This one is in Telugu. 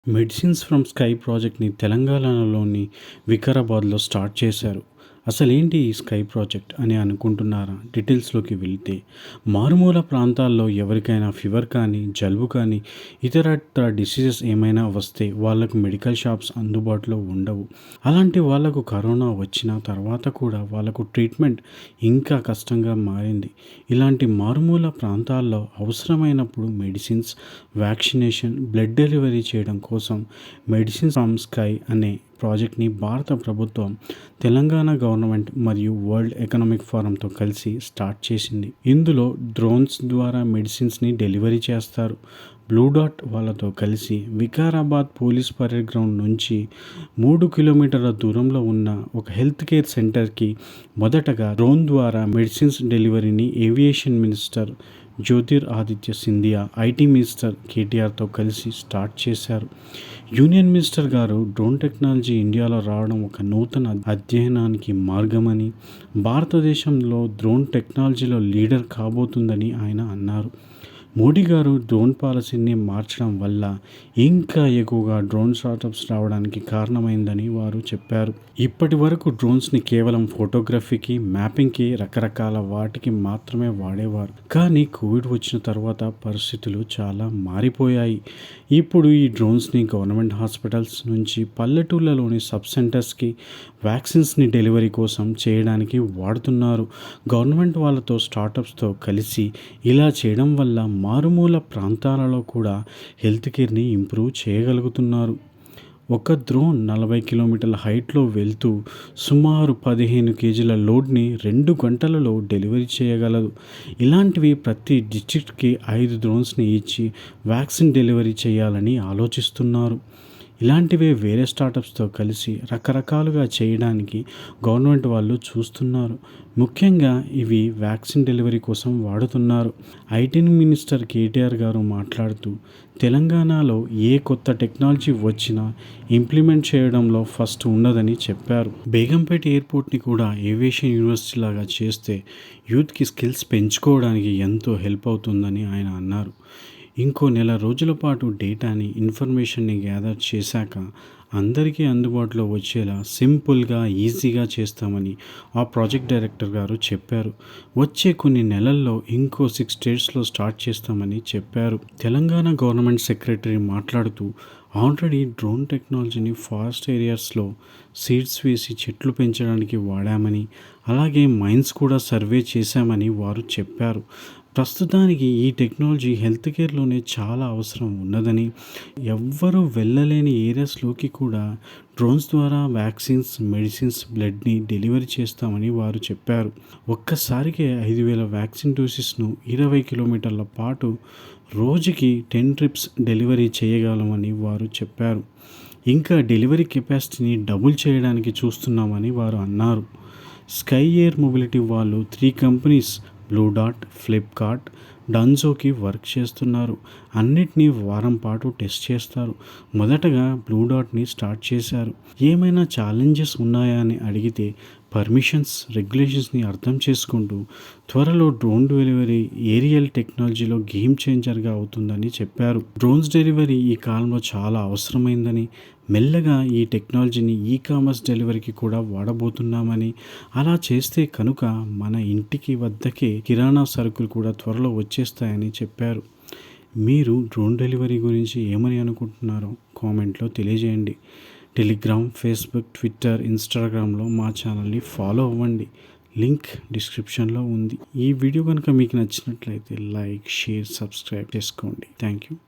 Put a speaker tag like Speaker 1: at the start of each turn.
Speaker 1: మెడిసిన్స్ ఫ్రమ్ స్కై ప్రాజెక్ట్‌ని తెలంగాణలోని వికారాబాద్‌లో స్టార్ట్ చేశారు. అసలేంటి ఈ స్కై ప్రాజెక్ట్ అని అనుకుంటున్నారా? డీటెయిల్స్‌లోకి వెళ్తే, మారుమూల ప్రాంతాల్లో ఎవరికైనా ఫీవర్ కానీ, జలుబు కానీ, ఇతరత్రా డిసీజెస్ ఏమైనా వస్తే వాళ్ళకు మెడికల్ షాప్స్ అందుబాటులో ఉండవు. అలాంటి వాళ్ళకు కరోనా వచ్చిన తర్వాత కూడా వాళ్ళకు ట్రీట్మెంట్ ఇంకా కష్టంగా మారింది. ఇలాంటి మారుమూల ప్రాంతాల్లో అవసరమైనప్పుడు మెడిసిన్స్, వ్యాక్సినేషన్, బ్లడ్ డెలివరీ చేయడం కోసం మెడిసిన్స్ ఫ్రమ్ స్కై అనే ప్రాజెక్ట్ని భారత ప్రభుత్వం, తెలంగాణ గవర్నమెంట్ మరియు వరల్డ్ ఎకనామిక్ ఫోరంతో కలిసి స్టార్ట్ చేసింది. ఇందులో డ్రోన్స్ ద్వారా మెడిసిన్స్ని డెలివరీ చేస్తారు. బ్లూ డాట్ వాళ్ళతో కలిసి వికారాబాద్ పోలీస్ పరేడ్ గ్రౌండ్ నుంచి 3 కిలోమీటర్ల దూరంలో ఉన్న ఒక హెల్త్ కేర్ సెంటర్కి మొదటగా డ్రోన్ ద్వారా మెడిసిన్స్ డెలివరీని aviation minister Jyotiraditya Scindia, IT minister కేటీఆర్తో కలిసి స్టార్ట్ చేశారు. యూనియన్ మినిస్టర్ గారు డ్రోన్ టెక్నాలజీ ఇండియాలో రావడం ఒక నూతన అధ్యయనానికి మార్గమని, భారతదేశంలో డ్రోన్ టెక్నాలజీలో లీడర్ కాబోతుందని ఆయన అన్నారు. మోడీ గారు డ్రోన్ పాలసీని మార్చడం వల్ల ఇంకా ఎక్కువగా డ్రోన్ స్టార్టప్స్ రావడానికి కారణమైందని వారు చెప్పారు. ఇప్పటి వరకు డ్రోన్స్ని కేవలం ఫోటోగ్రఫీకి, మ్యాపింగ్కి, రకరకాల వాటికి మాత్రమే వాడేవారు. కానీ కోవిడ్ వచ్చిన తర్వాత పరిస్థితులు చాలా మారిపోయాయి. ఇప్పుడు ఈ డ్రోన్స్ని గవర్నమెంట్ హాస్పిటల్స్ నుంచి పల్లెటూళ్ళలోని సబ్ సెంటర్స్కి వ్యాక్సిన్స్ని డెలివరీ కోసం చేయడానికి వాడుతున్నారు. గవర్నమెంట్ వాళ్ళతో, స్టార్టప్స్తో కలిసి ఇలా చేయడం వల్ల మారుమూల ప్రాంతాలలో కూడా హెల్త్ కేర్ని ఇంప్రూవ్ చేయగలుగుతున్నారు. ఒక డ్రోన్ 40 కిలోమీటర్ల హైట్లో వెళ్తూ సుమారు 15 కేజీల లోడ్ని 2 గంటలలో డెలివరీ చేయగలదు. ఇలాంటివి ప్రతి డిస్ట్రిక్ట్కి 5 డ్రోన్స్ని ఇచ్చి వ్యాక్సిన్ డెలివరీ చేయాలని ఆలోచిస్తున్నారు. ఇలాంటివే వేరే స్టార్టప్స్తో కలిసి రకరకాలుగా చేయడానికి గవర్నమెంట్ వాళ్ళు చూస్తున్నారు. ముఖ్యంగా ఇవి వ్యాక్సిన్ డెలివరీ కోసం వాడుతున్నారు. ఐటీ మినిస్టర్ కేటీఆర్ గారు మాట్లాడుతూ, తెలంగాణలో ఏ కొత్త టెక్నాలజీ వచ్చినా ఇంప్లిమెంట్ చేయడంలో ఫస్ట్ ఉన్నదని చెప్పారు. బేగంపేట ఎయిర్పోర్ట్ని కూడా ఏవియేషన్ యూనివర్సిటీ లాగా చేస్తే యూత్కి స్కిల్స్ పెంచుకోవడానికి ఎంతో హెల్ప్ అవుతుందని ఆయన అన్నారు. ఇంకో నెల రోజుల పాటు డేటాని, ఇన్ఫర్మేషన్ని గ్యాదర్ చేశాక అందరికీ అందుబాటులో వచ్చేలా సింపుల్గా, ఈజీగా చేస్తామని ఆ ప్రాజెక్ట్ డైరెక్టర్ గారు చెప్పారు. వచ్చే కొన్ని నెలల్లో ఇంకో 6 స్టేట్స్లో స్టార్ట్ చేస్తామని చెప్పారు. తెలంగాణ గవర్నమెంట్ సెక్రటరీ మాట్లాడుతూ, ఆల్రెడీ డ్రోన్ టెక్నాలజీని ఫారెస్ట్ ఏరియాస్లో సీడ్స్ వేసి చెట్లు పెంచడానికి వాడామని, అలాగే మైన్స్ కూడా సర్వే చేశామని వారు చెప్పారు. ప్రస్తుతానికి ఈ టెక్నాలజీ హెల్త్ కేర్లోనే చాలా అవసరం ఉన్నదని, ఎవ్వరూ వెళ్ళలేని ఏరియాస్లోకి కూడా డ్రోన్స్ ద్వారా వ్యాక్సిన్స్, మెడిసిన్స్, బ్లడ్ని డెలివరీ చేస్తామని వారు చెప్పారు. ఒక్కసారికే 5,000 వ్యాక్సిన్ డోసెస్ను 20 కిలోమీటర్ల పాటు రోజుకి 10 ట్రిప్స్ డెలివరీ చేయగలమని వారు చెప్పారు. ఇంకా డెలివరీ కెపాసిటీని డబుల్ చేయడానికి చూస్తున్నామని వారు అన్నారు. స్కై ఎయిర్ మొబిలిటీ వాళ్ళు 3 కంపెనీస్ బ్లూ డాట్, ఫ్లిప్కార్ట్, డన్జోకి వర్క్ చేస్తున్నారు. అన్నిటినీ వారం పాటు టెస్ట్ చేస్తారు. మొదటగా బ్లూ డాట్ని స్టార్ట్ చేశారు. ఏమైనా ఛాలెంజెస్ ఉన్నాయా అని అడిగితే పర్మిషన్స్, రెగ్యులేషన్స్ని అర్థం చేసుకుంటూ త్వరలో డ్రోన్ డెలివరీ ఏరియల్ టెక్నాలజీలో గేమ్ చేంజర్గా అవుతుందని చెప్పారు. డ్రోన్స్ డెలివరీ ఈ కాలంలో చాలా అవసరమైందని, మెల్లగా ఈ టెక్నాలజీని ఈ-కామర్స్ డెలివరీకి కూడా వాడబోతున్నామని, అలా చేస్తే కనుక మన ఇంటికి వద్దకే కిరాణా సరుకులు కూడా త్వరలో వచ్చేస్తాయని చెప్పారు. మీరు డ్రోన్ డెలివరీ గురించి ఏమని అనుకుంటున్నారో కామెంట్లో తెలియజేయండి. టెలిగ్రామ్, ఫేస్బుక్, ట్విట్టర్, ఇన్స్టాగ్రామ్లో మా ఛానల్ని ఫాలో అవ్వండి. లింక్ డిస్క్రిప్షన్లో ఉంది. ఈ వీడియో కనుక మీకు నచ్చినట్లయితే లైక్, షేర్, సబ్స్క్రైబ్ చేసుకోండి. Thank you.